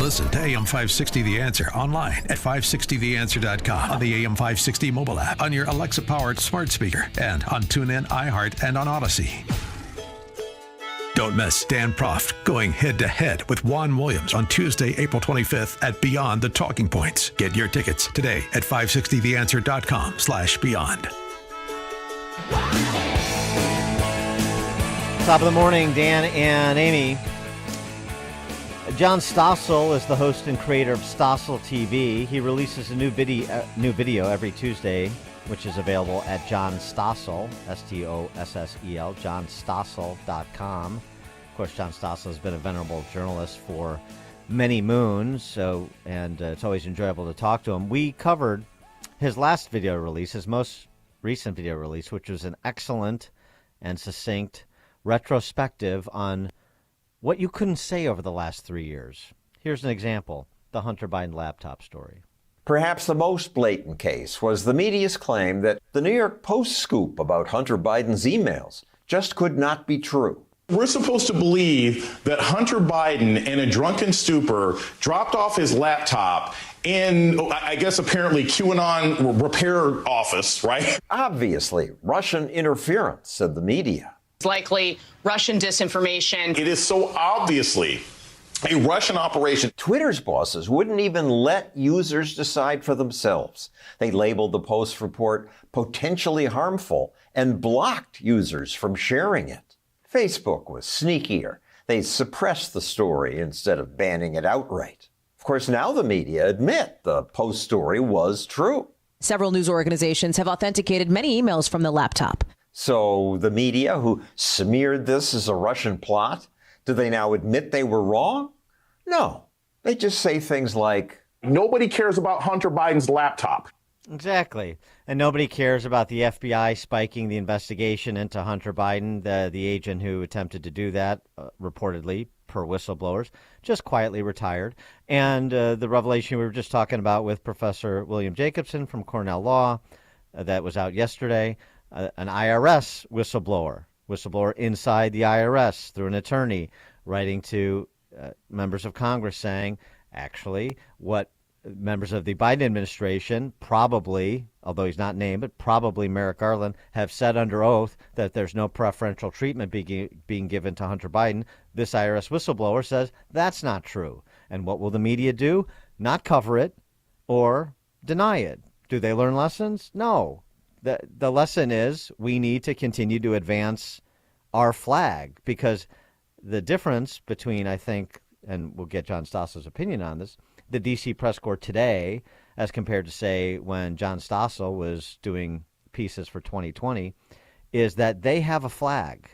Listen to AM 560 The Answer online at 560theanswer.com, on the AM 560 mobile app, on your Alexa-powered smart speaker, and on TuneIn, iHeart, and on Odyssey. Don't miss Dan Proft going head-to-head with Juan Williams on Tuesday, April 25th at Beyond the Talking Points. Get your tickets today at 560theanswer.com/beyond. Top of the morning, Dan and Amy. John Stossel is the host and creator of Stossel TV. He releases a new video every Tuesday, which is available at John Stossel, Stossel, johnstossel.com. Of course, John Stossel has been a venerable journalist for many moons, and it's always enjoyable to talk to him. We covered his last video release, his most recent video release, which was an excellent and succinct retrospective on what you couldn't say over the last 3 years. Here's an example, the Hunter Biden laptop story. Perhaps the most blatant case was the media's claim that the New York Post scoop about Hunter Biden's emails just could not be true. We're supposed to believe that Hunter Biden, in a drunken stupor, dropped off his laptop in, I guess, apparently QAnon repair office, right? Obviously, Russian interference, said the media. It's likely Russian disinformation. It is so obviously a Russian operation. Twitter's bosses wouldn't even let users decide for themselves. They labeled the Post report potentially harmful and blocked users from sharing it. Facebook was sneakier. They suppressed the story instead of banning it outright. Of course, now the media admit the Post story was true. Several news organizations have authenticated many emails from the laptop. So the media who smeared this as a Russian plot, do they now admit they were wrong? No. They just say things like, nobody cares about Hunter Biden's laptop. Exactly. And nobody cares about the FBI spiking the investigation into Hunter Biden, the agent who attempted to do that, reportedly, per whistleblowers, just quietly retired. And the revelation we were just talking about with Professor William Jacobson from Cornell Law that was out yesterday. An IRS whistleblower inside the IRS through an attorney writing to members of Congress saying, actually, what members of the Biden administration probably, although he's not named, but probably Merrick Garland, have said under oath that there's no preferential treatment being given to Hunter Biden. This IRS whistleblower says that's not true. And what will the media do? Not cover it or deny it. Do they learn lessons? No. The lesson is we need to continue to advance our flag, because the difference between, I think, and we'll get John Stossel's opinion on this, the D.C. press corps today as compared to, say, when John Stossel was doing pieces for 2020, is that they have a flag.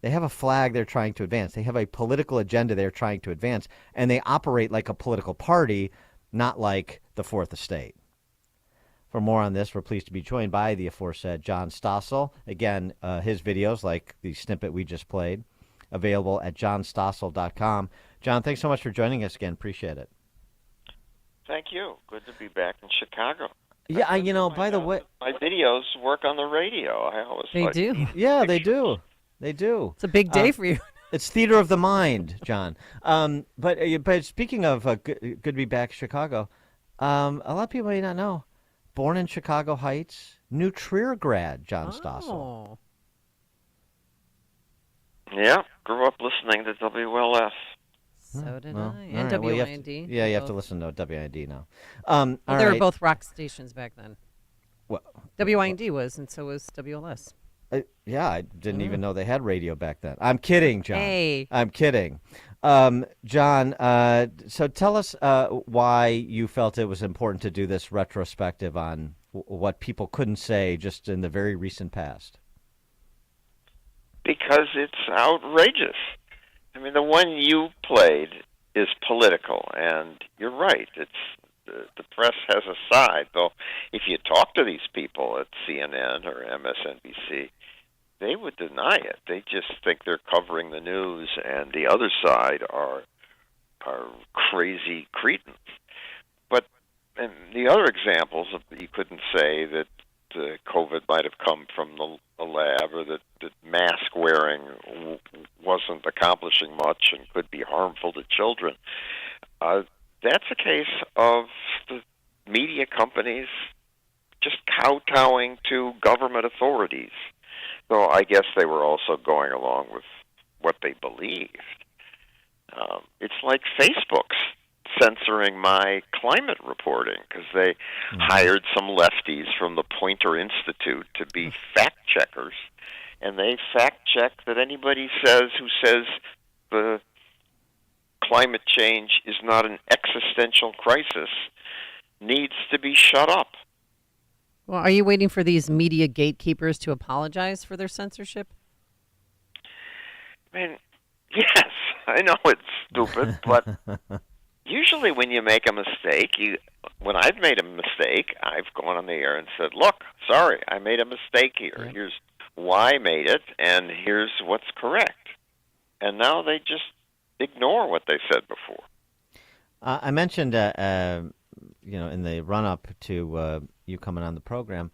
They have a flag they're trying to advance. They have a political agenda they're trying to advance, and they operate like a political party, not like the Fourth Estate. For more on this, we're pleased to be joined by the aforesaid John Stossel. Again, his videos, like the snippet we just played, available at johnstossel.com. John, thanks so much for joining us again. Appreciate it. Thank you. Good to be back in Chicago. Yeah, by the way, my videos work on the radio. I always They do. Yeah, they do. They do. It's a big day for you. It's theater of the mind, John. But speaking of good to be back in Chicago, a lot of people may not know. Born in Chicago Heights, New Trier grad, John Stossel. Yeah, grew up listening to WLS. So did well, I. And right. WIND. You have to listen to WIND now. They were both rock stations back then. Well, WIND was, and so was WLS. I didn't even know they had radio back then. I'm kidding, John. Hey. I'm kidding. John, so tell us why you felt it was important to do this retrospective on what people couldn't say just in the very recent past. Because it's outrageous. I mean, the one you played is political, and you're right. It's the press has a side, though. If you talk to these people at CNN or MSNBC, they would deny it. They just think they're covering the news, and the other side are crazy cretins. But and the other examples of you couldn't say that COVID might have come from the lab, or that mask wearing wasn't accomplishing much and could be harmful to children. That's a case of the media companies just kowtowing to government authorities. So I guess they were also going along with what they believed. It's like Facebook's censoring my climate reporting because they hired some lefties from the Poynter Institute to be fact checkers, and they fact check that anybody who says the climate change is not an existential crisis needs to be shut up. Well, are you waiting for these media gatekeepers to apologize for their censorship? I mean, yes, I know it's stupid, but usually when you make a mistake, when I've made a mistake, I've gone on the air and said, look, sorry, I made a mistake here. Yeah. Here's why I made it, and here's what's correct. And now they just ignore what they said before. I mentioned, in the run-up to you coming on the program,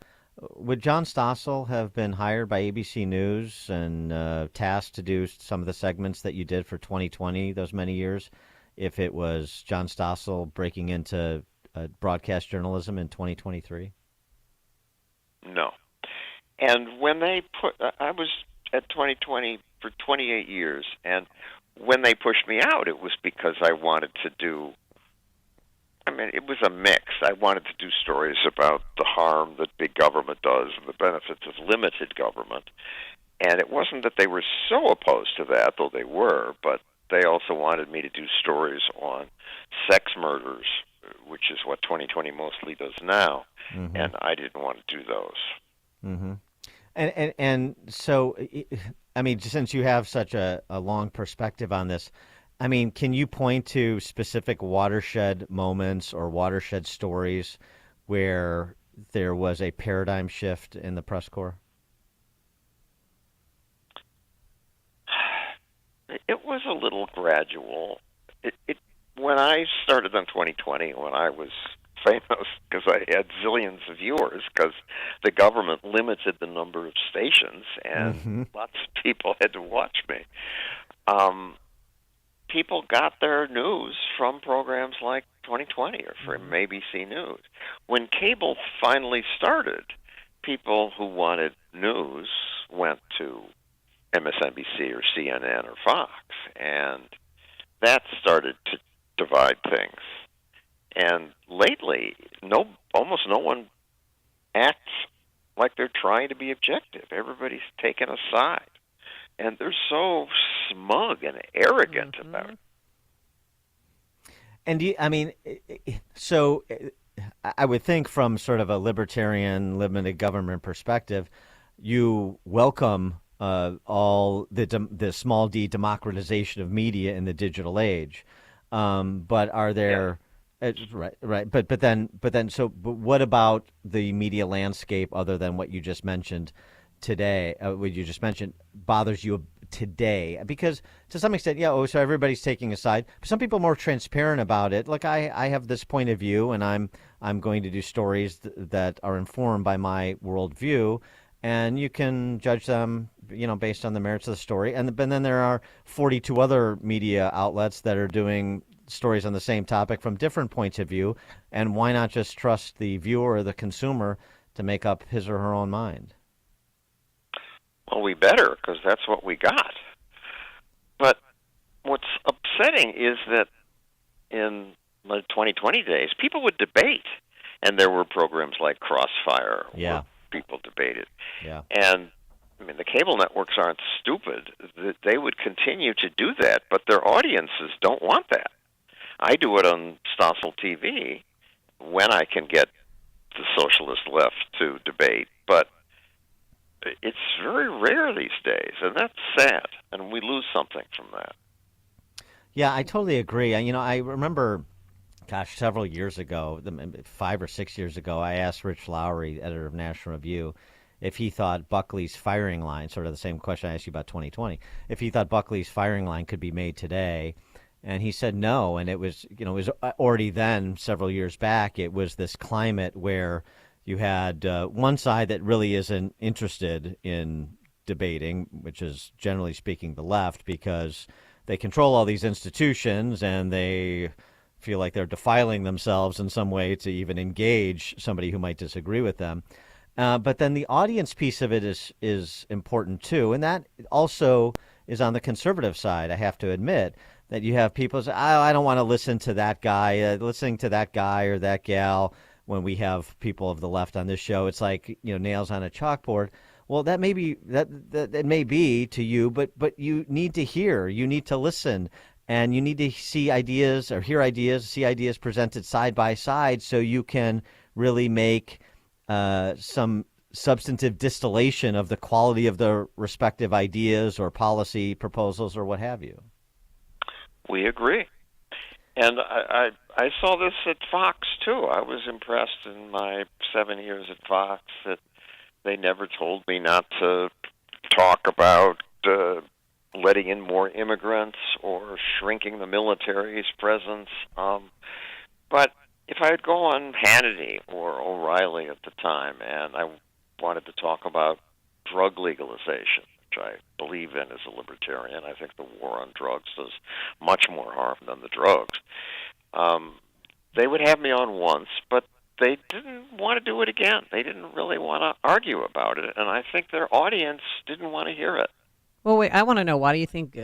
would John Stossel have been hired by ABC News and tasked to do some of the segments that you did for 2020, those many years, if it was John Stossel breaking into broadcast journalism in 2023? No. And when they I was at 2020 for 28 years, and when they pushed me out, it was because I wanted to do, it was a mix. I wanted to do stories about the harm that big government does and the benefits of limited government. And it wasn't that they were so opposed to that, though they were, but they also wanted me to do stories on sex murders, which is what 2020 mostly does now, and I didn't want to do those. Mm-hmm. And so, since you have such a long perspective on this, can you point to specific watershed moments or watershed stories where there was a paradigm shift in the press corps? It was a little gradual. When I started on 2020, when I was famous because I had zillions of viewers because the government limited the number of stations and lots of people had to watch me. People got their news from programs like 2020 or from ABC News. When cable finally started, people who wanted news went to MSNBC or CNN or Fox, and that started to divide things. And lately, almost no one acts like they're trying to be objective. Everybody's taken a side. And they're so smug and arrogant about it. And so I would think from sort of a libertarian, limited government perspective, you welcome all the small d democratization of media in the digital age. But are there... Right. But what about the media landscape other than what you just mentioned today? What you just mentioned bothers you today? Because to some extent, so everybody's taking a side. But some people are more transparent about it. Look, I have this point of view, and I'm going to do stories that are informed by my worldview, and you can judge them, based on the merits of the story. And then there are 42 other media outlets that are doing stories on the same topic from different points of view, and why not just trust the viewer or the consumer to make up his or her own mind? Well, we better, because that's what we got. But what's upsetting is that in the 2020 days, people would debate, and there were programs like Crossfire where people debated. Yeah. And the cable networks aren't stupid. They would continue to do that, but their audiences don't want that. I do it on Stossel TV when I can get the socialist left to debate, but it's very rare these days, and that's sad, and we lose something from that. Yeah, I totally agree. I remember, several years ago, 5 or 6 years ago, I asked Rich Lowry, editor of National Review, if he thought Buckley's firing line, sort of the same question I asked you about 2020, if he thought Buckley's firing line could be made today. And he said no, and it was already then, several years back, it was this climate where you had one side that really isn't interested in debating, which is generally speaking the left, because they control all these institutions and they feel like they're defiling themselves in some way to even engage somebody who might disagree with them. But then the audience piece of it is important too, and that also is on the conservative side. I have to admit that you have people say, "Oh, I don't want to listen to that guy." Listening to that guy or that gal, when we have people of the left on this show, it's like nails on a chalkboard. Well, that may be that it may be to you, but you need to hear, you need to listen, and you need to see ideas or hear ideas, see ideas presented side by side, so you can really make some substantive distillation of the quality of the respective ideas or policy proposals or what have you. We agree. And I saw this at Fox, too. I was impressed in my 7 years at Fox that they never told me not to talk about letting in more immigrants or shrinking the military's presence. But if I'd go on Hannity or O'Reilly at the time and I wanted to talk about drug legalization, which I believe in as a libertarian, I think the war on drugs does much more harm than the drugs. They would have me on once, but they didn't want to do it again. They didn't really want to argue about it, and I think their audience didn't want to hear it. Well, wait, I want to know, why do you think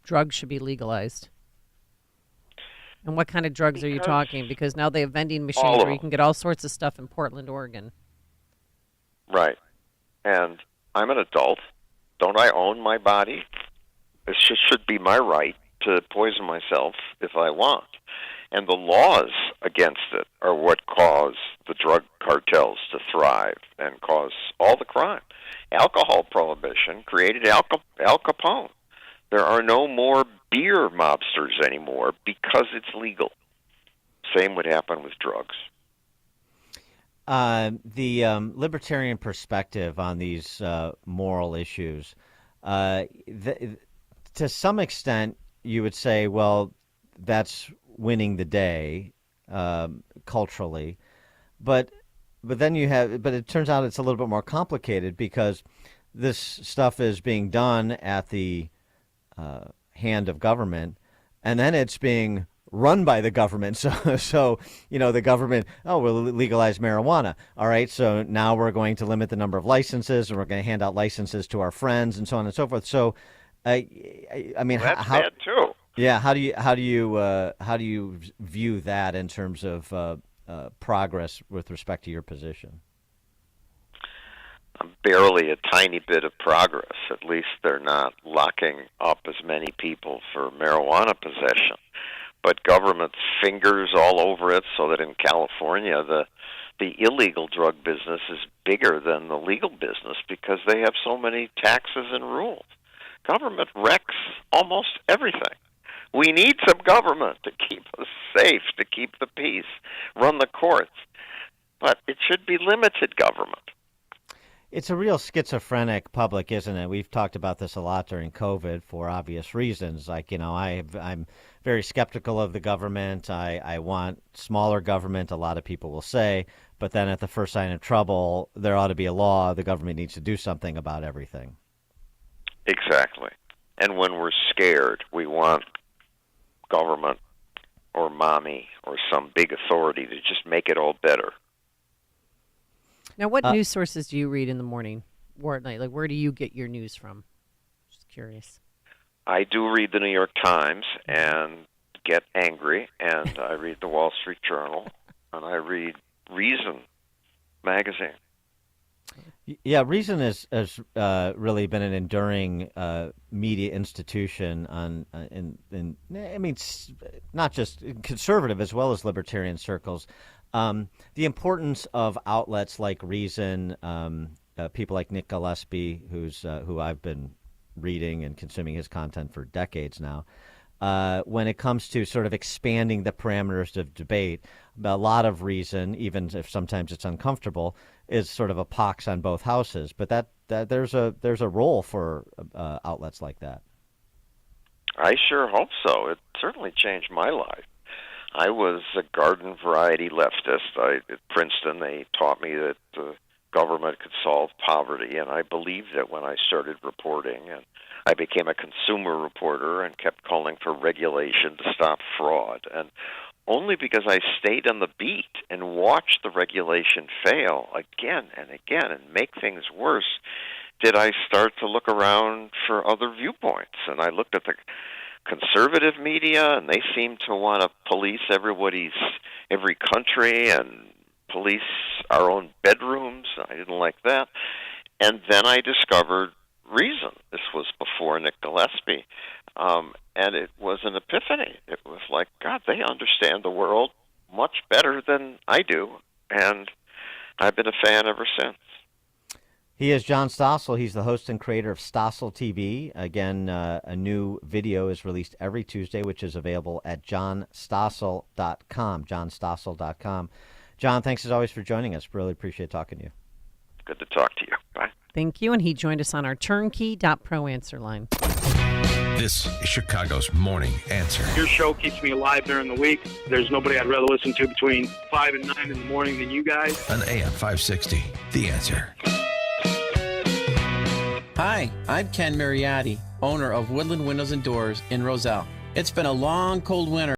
drugs should be legalized? And what kind of drugs are you talking? Because now they have vending machines where you can get all sorts of stuff in Portland, Oregon. Right. And I'm an adult. Don't I own my body? It should be my right to poison myself if I want. And the laws against it are what cause the drug cartels to thrive and cause all the crime. Alcohol prohibition created Al Capone. There are no more beer mobsters anymore because it's legal. Same would happen with drugs. The libertarian perspective on these moral issues, to some extent, you would say, well, that's winning the day culturally, but then but it turns out it's a little bit more complicated because this stuff is being done at the hand of government, and then it's being run by the government. So the government, we'll legalize marijuana. All right, so now we're going to limit the number of licenses, and we're going to hand out licenses to our friends, and so on and so forth. So, I mean, that's bad too. Yeah, how do you view that in terms of progress with respect to your position? Barely a tiny bit of progress. At least they're not locking up as many people for marijuana possession. But government fingers all over it, so that in California the illegal drug business is bigger than the legal business because they have so many taxes and rules. Government wrecks almost everything. We need some government to keep us safe, to keep the peace, run the courts. But it should be limited government. It's a real schizophrenic public, isn't it? We've talked about this a lot during COVID for obvious reasons. Like, I'm very skeptical of the government. I want smaller government, a lot of people will say. But then at the first sign of trouble, there ought to be a law. The government needs to do something about everything. Exactly. And when we're scared, we want government or mommy or some big authority to just make it all better. Now, what news sources do you read in the morning or at night? Like, where do you get your news from? Just curious. I do read the New York Times and get angry, and I read the Wall Street Journal, and I read Reason magazine. Yeah, Reason has really been an enduring media institution not just conservative as well as libertarian circles. The importance of outlets like Reason, people like Nick Gillespie, who I've been reading and consuming his content for decades now, when it comes to sort of expanding the parameters of debate. A lot of Reason, even if sometimes it's uncomfortable, is sort of a pox on both houses. But that there's a role for outlets like that. I sure hope so. It certainly changed my life. I was a garden variety leftist. At Princeton, they taught me that the government could solve poverty, and I believed it when I started reporting. And I became a consumer reporter and kept calling for regulation to stop fraud. And only because I stayed on the beat and watched the regulation fail again and again and make things worse, did I start to look around for other viewpoints. And I looked at the conservative media, and they seemed to want to police every country and police our own bedrooms. I didn't like that. And then I discovered Reason. This was before Nick Gillespie. And it was an epiphany. It was like, God, they understand the world much better than I do. And I've been a fan ever since. He is John Stossel. He's the host and creator of Stossel TV. Again, a new video is released every Tuesday, which is available at johnstossel.com, johnstossel.com. John, thanks as always for joining us. Really appreciate talking to you. Good to talk to you. Bye. Thank you. And he joined us on our turnkey.pro answer line. This is Chicago's Morning Answer. Your show keeps me alive during the week. There's nobody I'd rather listen to between 5 and 9 in the morning than you guys. On AM 560, The Answer. Hi, I'm Ken Mariotti, owner of Woodland Windows and Doors in Roselle. It's been a long, cold winter.